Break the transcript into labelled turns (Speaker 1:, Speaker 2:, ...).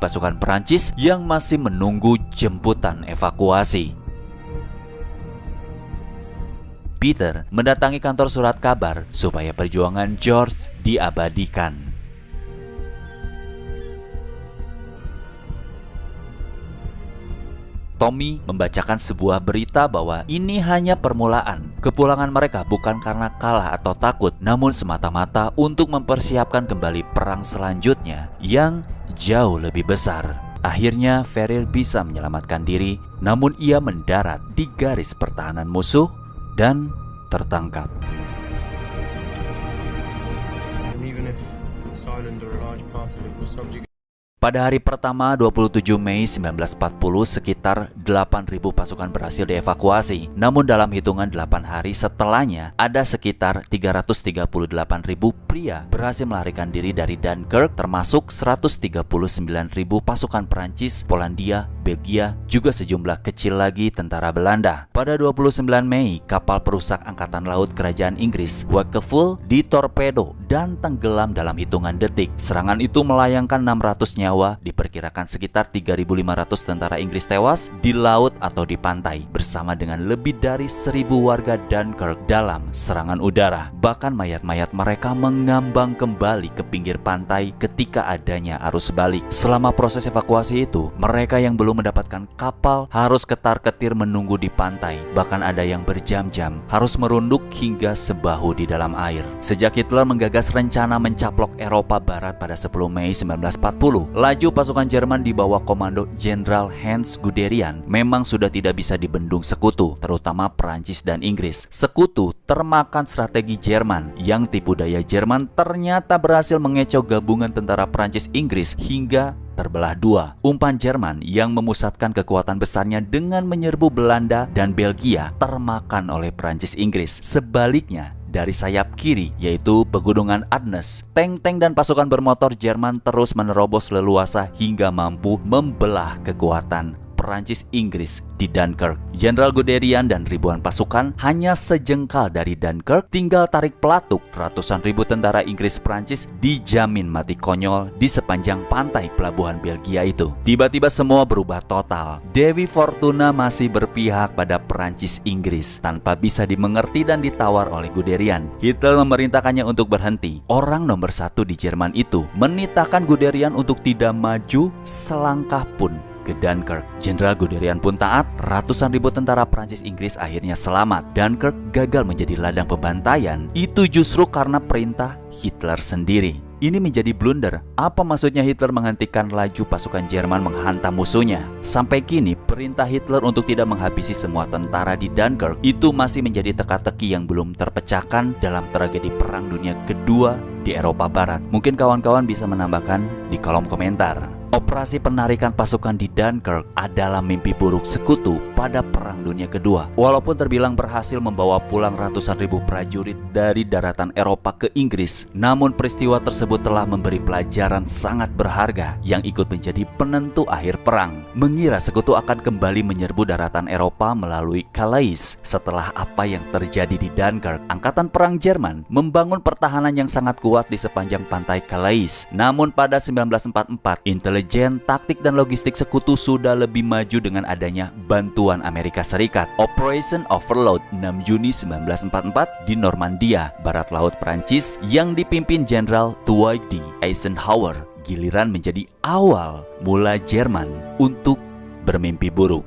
Speaker 1: pasukan Perancis yang masih menunggu jemputan evakuasi. Peter mendatangi kantor surat kabar supaya perjuangan George diabadikan. Tommy membacakan sebuah berita bahwa ini hanya permulaan. Kepulangan mereka bukan karena kalah atau takut, namun semata-mata untuk mempersiapkan kembali perang selanjutnya yang jauh lebih besar. Akhirnya Ferrier bisa menyelamatkan diri, namun ia mendarat di garis pertahanan musuh dan tertangkap. Pada hari pertama 27 Mei 1940, sekitar 8.000 pasukan berhasil dievakuasi. Namun dalam hitungan 8 hari setelahnya, ada sekitar 338.000 pria berhasil melarikan diri dari Dunkirk, termasuk 139.000 pasukan Perancis, Polandia, Belgia, juga sejumlah kecil lagi tentara Belanda. Pada 29 Mei, kapal perusak Angkatan Laut Kerajaan Inggris, Wakefull, ditorpedo dan tenggelam dalam hitungan detik. Serangan itu melayangkan 600 nyawa, diperkirakan sekitar 3.500 tentara Inggris tewas di laut atau di pantai, bersama dengan lebih dari 1.000 warga Dunkirk dalam serangan udara. Bahkan mayat-mayat mereka mengambang kembali ke pinggir pantai ketika adanya arus balik. Selama proses evakuasi itu, mereka yang belum mendapatkan kapal harus ketar-ketir menunggu di pantai. Bahkan ada yang berjam-jam harus merunduk hingga sebahu di dalam air. Sejak Hitler menggagas rencana mencaplok Eropa Barat pada 10 Mei 1940, laju pasukan Jerman di bawah komando Jenderal Hans Guderian memang sudah tidak bisa dibendung sekutu, terutama Perancis dan Inggris. Sekutu termakan strategi Jerman, yang tipu daya Jerman ternyata berhasil mengecoh gabungan tentara Perancis-Inggris hingga terbelah dua. Umpan Jerman yang memusatkan kekuatan besarnya dengan menyerbu Belanda dan Belgia termakan oleh Perancis-Inggris. Sebaliknya, dari sayap kiri, yaitu Pegunungan Ardennes, tank-tank dan pasukan bermotor Jerman terus menerobos leluasa hingga mampu membelah kekuatan Perancis-Inggris di Dunkirk. Jenderal Guderian dan ribuan pasukan hanya sejengkal dari Dunkirk, tinggal tarik pelatuk. Ratusan ribu tentara Inggris-Perancis dijamin mati konyol di sepanjang pantai pelabuhan Belgia itu. Tiba-tiba semua berubah total. Dewi Fortuna masih berpihak pada Perancis-Inggris tanpa bisa dimengerti dan ditawar oleh Guderian. Hitler memerintahkannya untuk berhenti. Orang nomor satu di Jerman itu menitahkan Guderian untuk tidak maju selangkah pun ke Dunkirk. Jenderal Guderian pun taat. Ratusan ribu tentara Prancis-Inggris akhirnya selamat. Dunkirk gagal menjadi ladang pembantaian. Itu justru karena perintah Hitler sendiri. Ini menjadi blunder. Apa maksudnya Hitler menghentikan laju pasukan Jerman menghantam musuhnya? Sampai kini, perintah Hitler untuk tidak menghabisi semua tentara di Dunkirk itu masih menjadi teka-teki yang belum terpecahkan dalam tragedi Perang Dunia Kedua di Eropa Barat. Mungkin kawan-kawan bisa menambahkan di kolom komentar. Operasi penarikan pasukan di Dunkirk adalah mimpi buruk sekutu pada Perang Dunia Kedua. Walaupun terbilang berhasil membawa pulang ratusan ribu prajurit dari daratan Eropa ke Inggris, namun peristiwa tersebut telah memberi pelajaran sangat berharga yang ikut menjadi penentu akhir perang. Mengira sekutu akan kembali menyerbu daratan Eropa melalui Calais setelah apa yang terjadi di Dunkirk. Angkatan perang Jerman membangun pertahanan yang sangat kuat di sepanjang pantai Calais. Namun pada 1944, intelijen, taktik dan logistik sekutu sudah lebih maju dengan adanya bantuan Amerika Serikat. Operation Overlord 6 Juni 1944 di Normandia, barat laut Prancis, yang dipimpin Jenderal Dwight D. Eisenhower, giliran menjadi awal mula Jerman untuk bermimpi buruk.